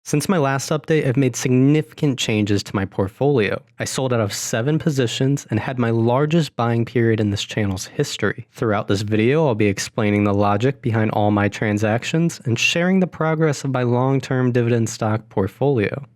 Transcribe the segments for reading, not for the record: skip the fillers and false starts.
Since my last update, I've made significant changes to my portfolio. I sold out of 7 positions and had my largest buying period in this channel's history. Throughout this video, I'll be explaining the logic behind all my transactions and sharing the progress of my long-term dividend stock portfolio.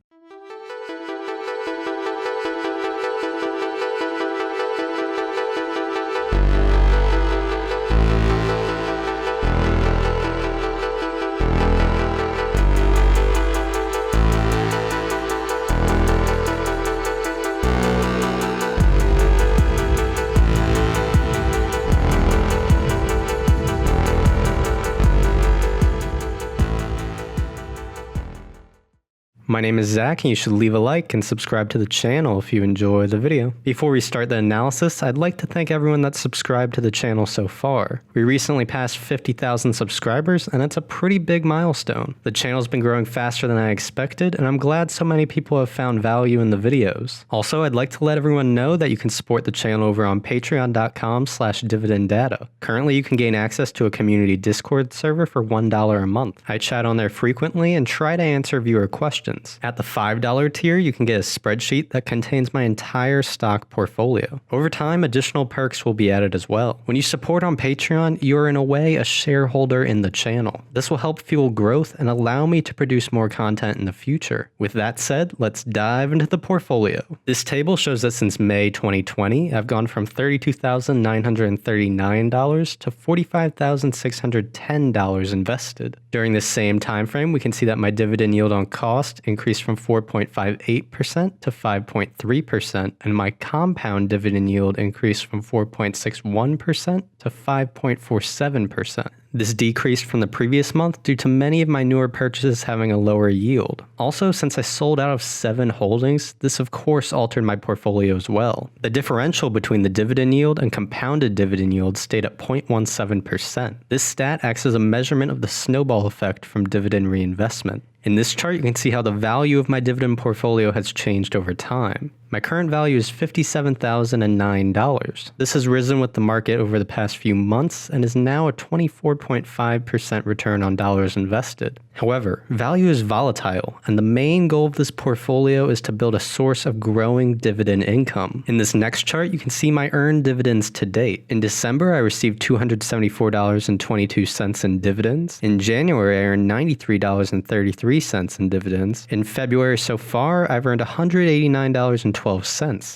My name is Zach, and you should leave a like and subscribe to the channel if you enjoy the video. Before we start the analysis, I'd like to thank everyone that's subscribed to the channel so far. We recently passed 50,000 subscribers, and that's a pretty big milestone. The channel's been growing faster than I expected, and I'm glad so many people have found value in the videos. Also, I'd like to let everyone know that you can support the channel over on patreon.com/dividenddata. Currently, you can gain access to a community Discord server for $1 a month. I chat on there frequently and try to answer viewer questions. At the $5 tier, you can get a spreadsheet that contains my entire stock portfolio. Over time, additional perks will be added as well. When you support on Patreon, you're in a way a shareholder in the channel. This will help fuel growth and allow me to produce more content in the future. With that said, let's dive into the portfolio. This table shows that since May 2020, I've gone from $32,939 to $45,610 invested. During this same time frame, we can see that my dividend yield on cost increased from 4.58% to 5.3%, and my compound dividend yield increased from 4.61% to 5.47%. This decreased from the previous month due to many of my newer purchases having a lower yield. Also, since I sold out of 7 holdings, this of course altered my portfolio as well. The differential between the dividend yield and compounded dividend yield stayed at 0.17%. This stat acts as a measurement of the snowball effect from dividend reinvestment. In this chart, you can see how the value of my dividend portfolio has changed over time. My current value is $57,009. This has risen with the market over the past few months and is now a 24.5% return on dollars invested. However, value is volatile, and the main goal of this portfolio is to build a source of growing dividend income. In this next chart, you can see my earned dividends to date. In December, I received $274.22 in dividends. In January, I earned $93.33 in dividends. In February so far, I've earned $189.12.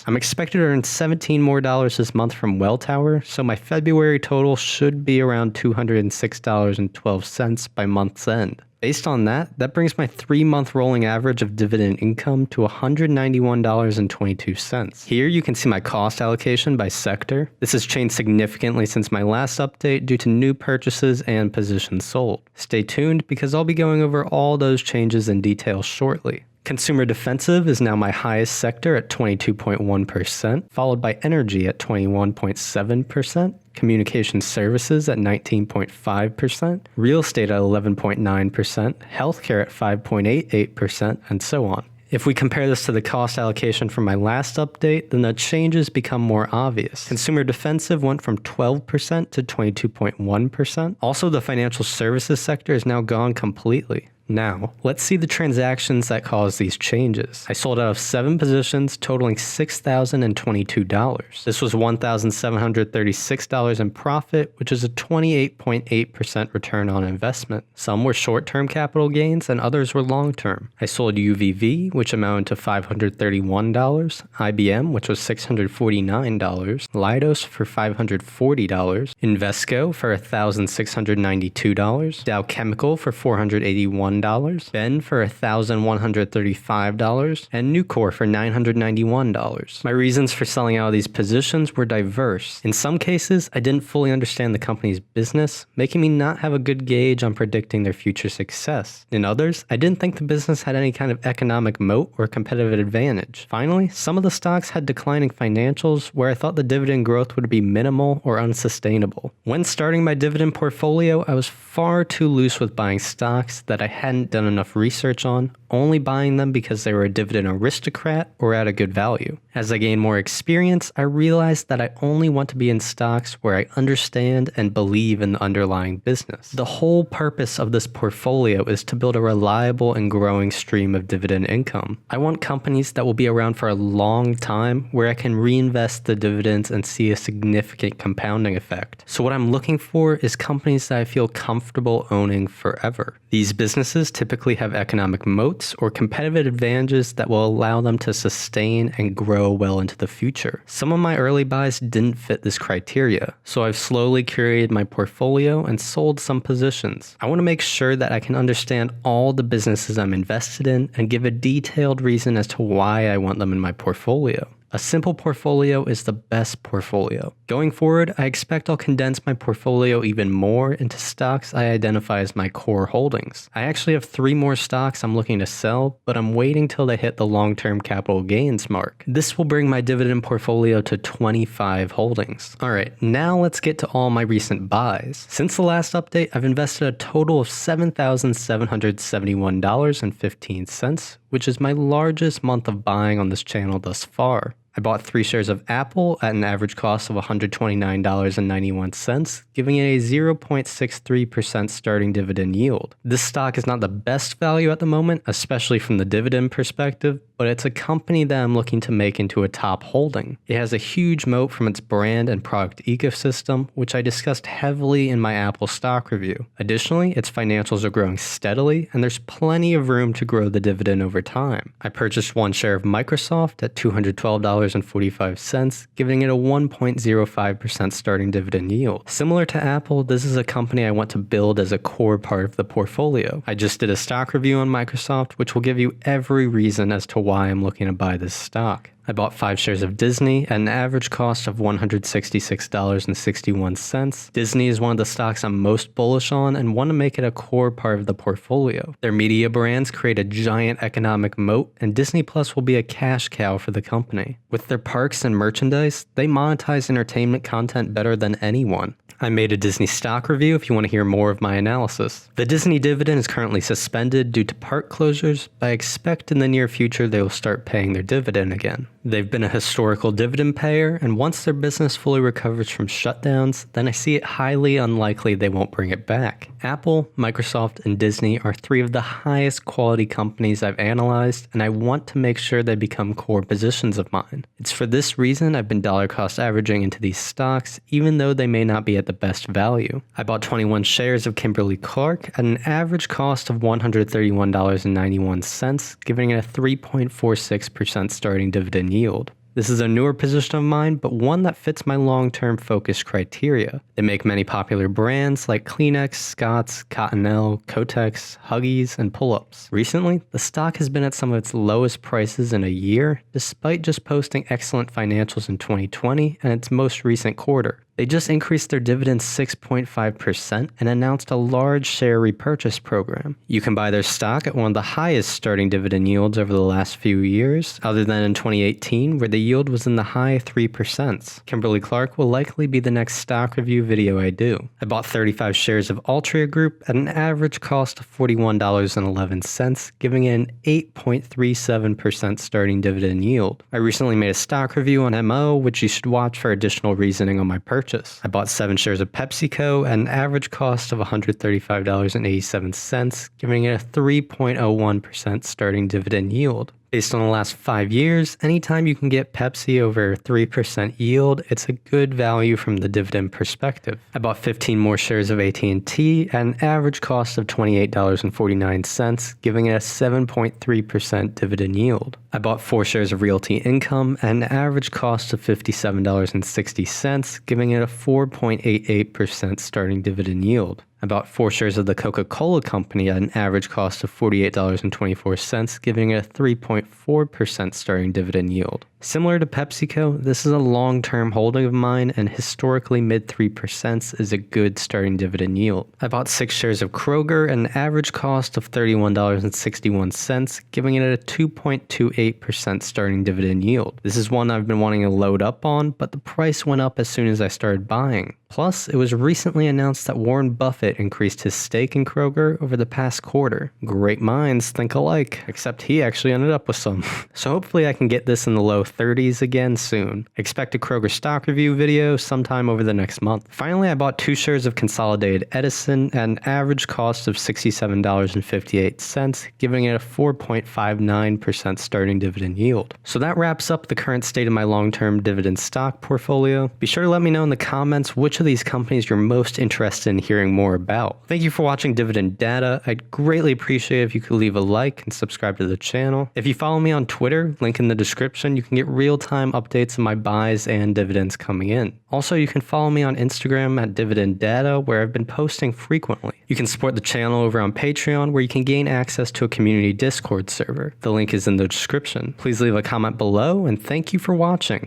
I'm expected to earn $17 more this month from Welltower, so my February total should be around $206.12 by month's end. Based on that brings my 3-month rolling average of dividend income to $191.22. Here you can see my cost allocation by sector. This has changed significantly since my last update due to new purchases and positions sold. Stay tuned because I'll be going over all those changes in detail shortly. Consumer defensive is now my highest sector at 22.1%, followed by energy at 21.7%, communication services at 19.5%, real estate at 11.9%, healthcare at 5.88%, and so on. If we compare this to the cost allocation from my last update, then the changes become more obvious. Consumer defensive went from 12% to 22.1%. Also, the financial services sector is now gone completely. Now, let's see the transactions that caused these changes. I sold out of 7 positions totaling $6,022. This was $1,736 in profit, which is a 28.8% return on investment. Some were short-term capital gains and others were long-term. I sold UVV, which amounted to $531, IBM, which was $649, Leidos for $540, Invesco for $1,692, Dow Chemical for $481, Ben for $1,135, and Nucor for $991. My reasons for selling out of these positions were diverse. In some cases, I didn't fully understand the company's business, making me not have a good gauge on predicting their future success. In others, I didn't think the business had any kind of economic moat or competitive advantage. Finally, some of the stocks had declining financials where I thought the dividend growth would be minimal or unsustainable. When starting my dividend portfolio, I was far too loose with buying stocks that I had hadn't done enough research on, only buying them because they were a dividend aristocrat or at a good value. As I gained more experience, I realized that I only want to be in stocks where I understand and believe in the underlying business. The whole purpose of this portfolio is to build a reliable and growing stream of dividend income. I want companies that will be around for a long time where I can reinvest the dividends and see a significant compounding effect. So what I'm looking for is companies that I feel comfortable owning forever. These businesses typically have economic moats or competitive advantages that will allow them to sustain and grow well into the future. Some of my early buys didn't fit this criteria, so I've slowly curated my portfolio and sold some positions. I want to make sure that I can understand all the businesses I'm invested in and give a detailed reason as to why I want them in my portfolio. A simple portfolio is the best portfolio. Going forward, I expect I'll condense my portfolio even more into stocks I identify as my core holdings. I actually have 3 more stocks I'm looking to sell, but I'm waiting till they hit the long-term capital gains mark. This will bring my dividend portfolio to 25 holdings. Alright, now let's get to all my recent buys. Since the last update, I've invested a total of $7,771.15, which is my largest month of buying on this channel thus far. I bought 3 shares of Apple at an average cost of $129.91, giving it a 0.63% starting dividend yield. This stock is not the best value at the moment, especially from the dividend perspective, but it's a company that I'm looking to make into a top holding. It has a huge moat from its brand and product ecosystem, which I discussed heavily in my Apple stock review. Additionally, its financials are growing steadily, and there's plenty of room to grow the dividend over time. I purchased 1 share of Microsoft at $212.45, giving it a 1.05% starting dividend yield. Similar to Apple, this is a company I want to build as a core part of the portfolio. I just did a stock review on Microsoft, which will give you every reason as to why I'm looking to buy this stock. I bought 5 shares of Disney at an average cost of $166.61. Disney is one of the stocks I'm most bullish on and want to make it a core part of the portfolio. Their media brands create a giant economic moat, and Disney Plus will be a cash cow for the company. With their parks and merchandise, they monetize entertainment content better than anyone. I made a Disney stock review if you want to hear more of my analysis. The Disney dividend is currently suspended due to park closures, but I expect in the near future they will start paying their dividend again. They've been a historical dividend payer, and once their business fully recovers from shutdowns, then I see it highly unlikely they won't bring it back. Apple, Microsoft, and Disney are 3 of the highest quality companies I've analyzed, and I want to make sure they become core positions of mine. It's for this reason I've been dollar cost averaging into these stocks, even though they may not be at the best value. I bought 21 shares of Kimberly-Clark at an average cost of $131.91, giving it a 3.46% starting dividend yield. This is a newer position of mine, but one that fits my long-term focus criteria. They make many popular brands like Kleenex, Scott's, Cottonelle, Kotex, Huggies, and Pull-Ups. Recently, the stock has been at some of its lowest prices in a year, despite just posting excellent financials in 2020 and its most recent quarter. They just increased their dividend 6.5% and announced a large share repurchase program. You can buy their stock at one of the highest starting dividend yields over the last few years, other than in 2018, where the yield was in the high 3%. Kimberly-Clark will likely be the next stock review video I do. I bought 35 shares of Altria Group at an average cost of $41.11, giving it an 8.37% starting dividend yield. I recently made a stock review on MO, which you should watch for additional reasoning on my purchase. I bought 7 shares of PepsiCo at an average cost of $135.87, giving it a 3.01% starting dividend yield. Based on the last 5 years, anytime you can get Pepsi over 3% yield, it's a good value from the dividend perspective. I bought 15 more shares of AT&T at an average cost of $28.49, giving it a 7.3% dividend yield. I bought 4 shares of Realty Income at an average cost of $57.60, giving it a 4.88% starting dividend yield. I bought 4 shares of the Coca-Cola Company at an average cost of $48.24, giving it a 3.4% starting dividend yield. Similar to PepsiCo, this is a long-term holding of mine, and historically mid 3% is a good starting dividend yield. I bought 6 shares of Kroger at an average cost of $31.61, giving it a 2.28% starting dividend yield. This is one I've been wanting to load up on, but the price went up as soon as I started buying. Plus, it was recently announced that Warren Buffett Buffett increased his stake in Kroger over the past quarter. Great minds think alike, except he actually ended up with some. So hopefully I can get this in the low 30s again soon. Expect a Kroger stock review video sometime over the next month. Finally, I bought 2 shares of Consolidated Edison at an average cost of $67.58, giving it a 4.59% starting dividend yield. So that wraps up the current state of my long-term dividend stock portfolio. Be sure to let me know in the comments which of these companies you're most interested in hearing more about. Thank you for watching Dividend Data. I'd greatly appreciate it if you could leave a like and subscribe to the channel. If you follow me on Twitter, link in the description, you can get real-time updates of my buys and dividends coming in. Also, you can follow me on Instagram at Dividend Data, where I've been posting frequently. You can support the channel over on Patreon, where you can gain access to a community Discord server. The link is in the description. Please leave a comment below, and thank you for watching.